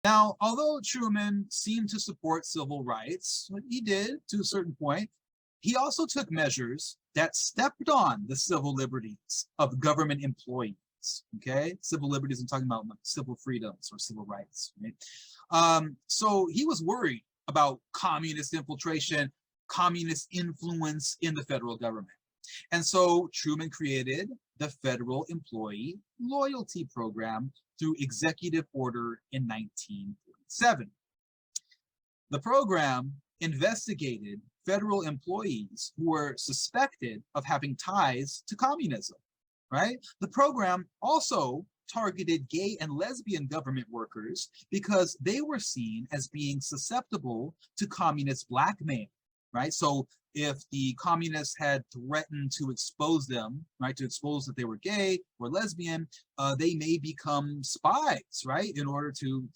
Now, although Truman seemed to support civil rights, he did to a certain point, he also took measures that stepped on the civil liberties of government employees. Okay, civil liberties, I'm talking about civil freedoms or civil rights. Right? So he was worried about communist infiltration, communist influence in the federal government. And so Truman created the Federal Employee Loyalty Program through executive order in 1947. The program investigated federal employees who were suspected of having ties to communism, right? The program also targeted gay and lesbian government workers because they were seen as being susceptible to communist blackmail, right? So if the communists had threatened to expose them, right, to expose that they were gay or lesbian, they may become spies, right, in order to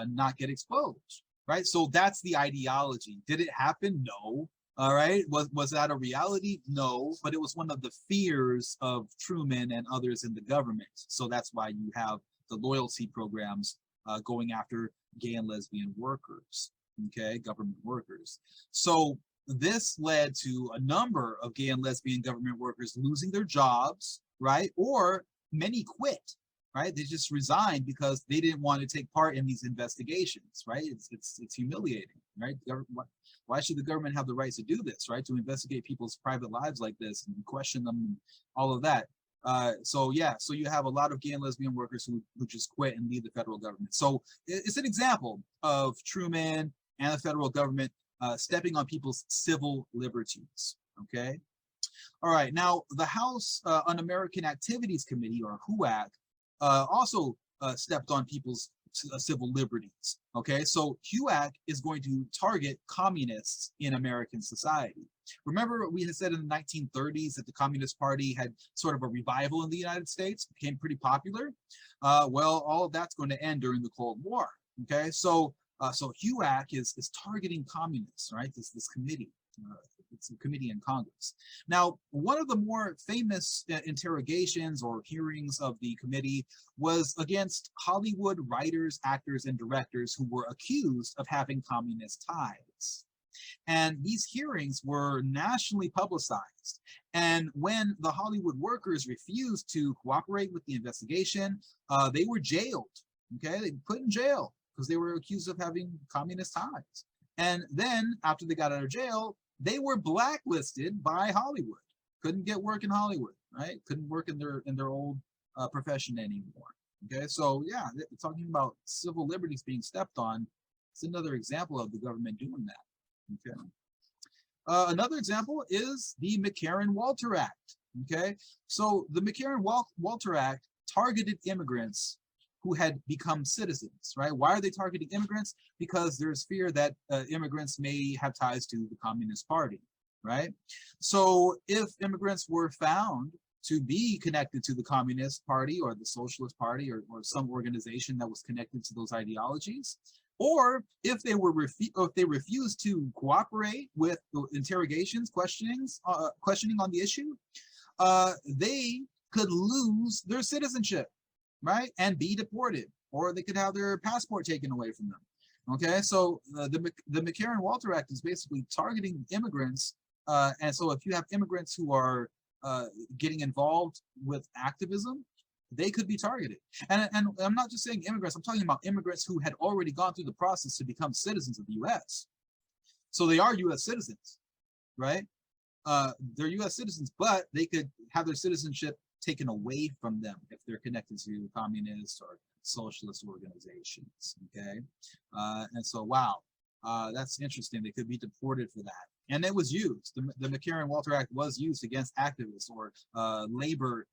not get exposed, right? So that's the ideology. Did it happen? No. All right. Was that a reality? No, but it was one of the fears of Truman and others in the government. So that's why you have the loyalty programs going after gay and lesbian workers, okay, government workers. So this led to a number of gay and lesbian government workers losing their jobs, right? Or many quit, right? They just resigned because they didn't want to take part in these investigations, right? It's humiliating, right? Why should the government have the right to do this, right? To investigate people's private lives like this and question them and all of that. So yeah, so you have a lot of gay and lesbian workers who just quit and leave the federal government. So it's an example of Truman and the federal government stepping on people's civil liberties, okay? All right, now the House Un-American Activities Committee, or HUAC, also stepped on people's civil liberties, okay? So HUAC is going to target communists in American society. Remember we had said in the 1930s that the Communist Party had sort of a revival in the United States, became pretty popular. Well, all of that's going to end during the Cold War, okay? So HUAC is targeting communists, right? This committee. It's a committee in Congress. Now, one of the more famous interrogations or hearings of the committee was against Hollywood writers, actors, and directors who were accused of having communist ties. And these hearings were nationally publicized. And when the Hollywood workers refused to cooperate with the investigation, they were jailed. Okay, they were put in jail because they were accused of having communist ties. And then after they got out of jail, they were blacklisted by Hollywood. Couldn't get work in Hollywood, right? Couldn't work in their old profession anymore. Okay, so yeah, talking about civil liberties being stepped on, it's another example of the government doing that. Okay. Another example is the McCarran-Walter Act. Okay, so the McCarran-Walter Act targeted immigrants who had become citizens, right? Why are they targeting immigrants? Because there's fear that immigrants may have ties to the Communist Party, right? So if immigrants were found to be connected to the Communist Party or the Socialist Party or some organization that was connected to those ideologies, or if they were if they refused to cooperate with the interrogations, questioning on the issue, they could lose their citizenship, right, and be deported, or they could have their passport taken away from them. Okay, so the McCarran-Walter Act is basically targeting immigrants, and so if you have immigrants who are getting involved with activism, they could be targeted. And I'm not just saying immigrants, I'm talking about immigrants who had already gone through the process to become citizens of the US. So they are US citizens, right? They're US citizens, but they could have their citizenship taken away from them if they're connected to communist or socialist organizations, okay? And so, wow, that's interesting. They could be deported for that. And it was used. The McCarran-Walter Act was used against activists or labor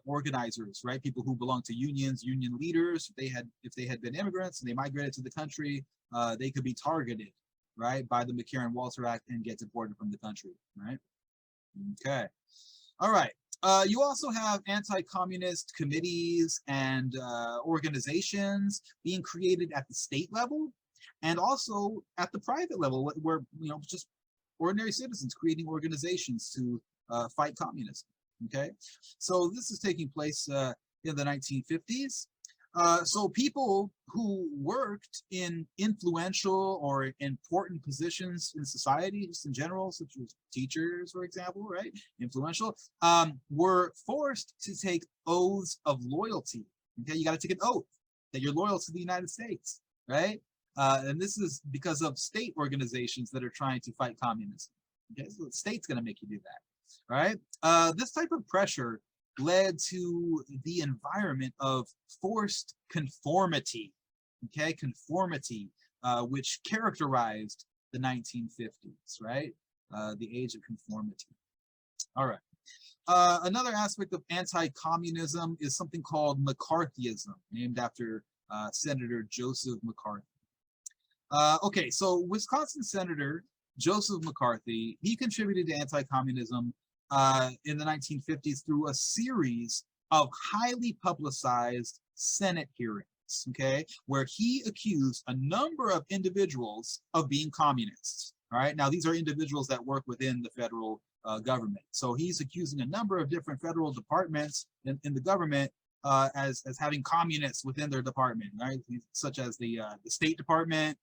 organizers, right? People who belong to unions, union leaders. If they had been immigrants and they migrated to the country, they could be targeted, right, by the McCarran-Walter Act and get deported from the country, right? Okay. All right. You also have anti-communist committees and organizations being created at the state level and also at the private level, where just ordinary citizens creating organizations to fight communism. Okay, so this is taking place in the 1950s. So people who worked in influential or important positions in society, just in general, such as teachers, for example, right? Influential, were forced to take oaths of loyalty. Okay, you got to take an oath that you're loyal to the United States, right? And this is because of state organizations that are trying to fight communism. Okay, so the state's going to make you do that, right? This type of pressure led to the environment of forced conformity, okay, conformity, which characterized the 1950s, right? The age of conformity. All right. Another aspect of anti-communism is something called McCarthyism, named after Senator Joseph McCarthy. Okay, so Wisconsin Senator Joseph McCarthy, he contributed to anti-communism in the 1950s through a series of highly publicized Senate hearings, okay, where he accused a number of individuals of being communists. All right, now these are individuals that work within the federal government. So he's accusing a number of different federal departments in the government as having communists within their department, right? Such as the State Department,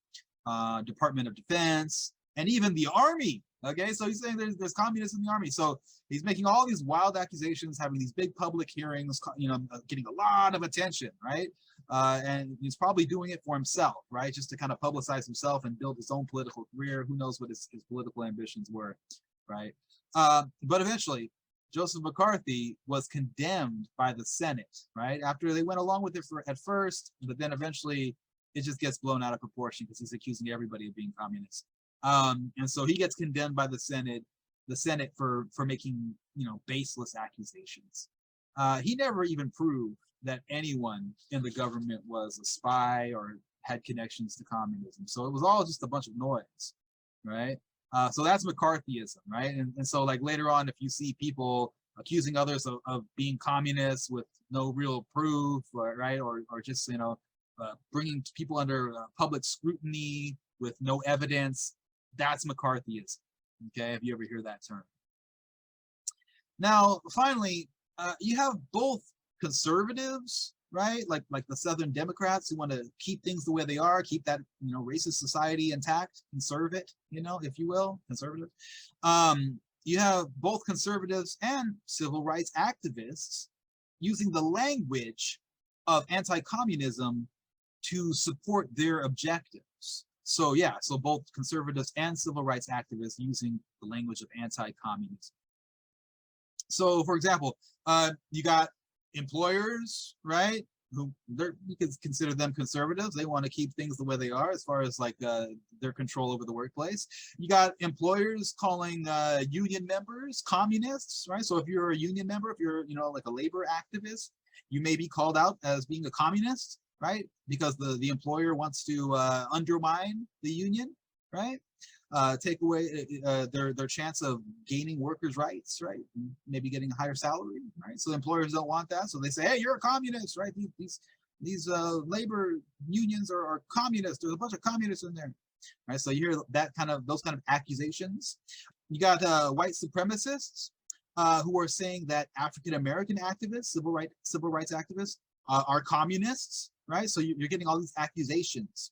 Department of Defense, and even the Army. Okay, so he's saying there's communists in the Army. So he's making all these wild accusations, having these big public hearings, getting a lot of attention, right? And he's probably doing it for himself, right? Just to kind of publicize himself and build his own political career. Who knows what his political ambitions were, right? But eventually, Joseph McCarthy was condemned by the Senate, right? After they went along with it at first, but then eventually it just gets blown out of proportion because he's accusing everybody of being communist. And so he gets condemned by the Senate for making, baseless accusations. He never even proved that anyone in the government was a spy or had connections to communism. So it was all just a bunch of noise, right? So that's McCarthyism, right? And so like later on, if you see people accusing others of being communists with no real proof, right? Or just, bringing people under public scrutiny with no evidence, that's McCarthyism, okay? If you ever hear that term. Now, finally, you have both conservatives, right? Like the Southern Democrats who want to keep things the way they are, keep that racist society intact, conserve it, if you will, conservative. You have both conservatives and civil rights activists using the language of anti-communism to support their objectives. So yeah, so both conservatives and civil rights activists using the language of anti-communism. So for example, you got employers, right? You can consider them conservatives. They want to keep things the way they are as far as like their control over the workplace. You got employers calling union members communists, right? So if you're a union member, if you're like a labor activist, you may be called out as being a communist, right? Because the employer wants to undermine the union, right? Take away their chance of gaining workers' rights, right? Maybe getting a higher salary, right? So employers don't want that, so they say, "Hey, you're a communist, right? These labor unions are communists. There's a bunch of communists in there, right?" So you hear those kind of accusations. You got white supremacists who are saying that African American activists, civil rights activists, are communists, right? So you're getting all these accusations.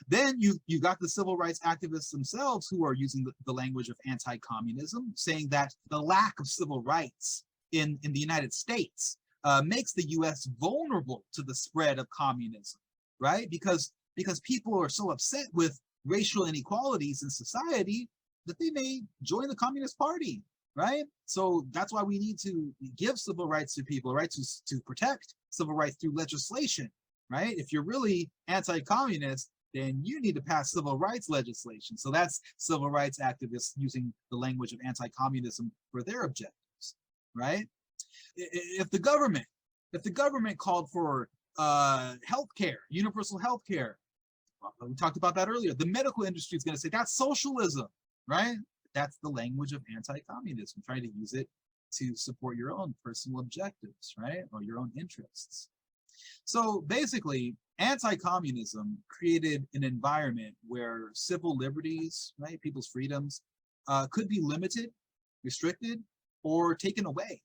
Then you got the civil rights activists themselves who are using the language of anti-communism, saying that the lack of civil rights in the United States makes the U.S. vulnerable to the spread of communism, right? Because people are so upset with racial inequalities in society that they may join the Communist Party, right? So that's why we need to give civil rights to people, right? To protect civil rights through legislation, right? If you're really anti-communist, then you need to pass civil rights legislation. So that's civil rights activists using the language of anti-communism for their objectives, right? If the government called for healthcare, universal healthcare, we talked about that earlier, the medical industry is going to say that's socialism, right? That's the language of anti-communism, trying to use it to support your own personal objectives, right? Or your own interests. So basically, anti-communism created an environment where civil liberties, right, people's freedoms, could be limited, restricted, or taken away.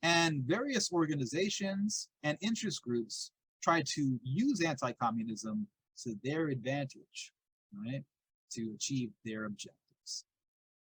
And various organizations and interest groups tried to use anti-communism to their advantage, right, to achieve their objectives.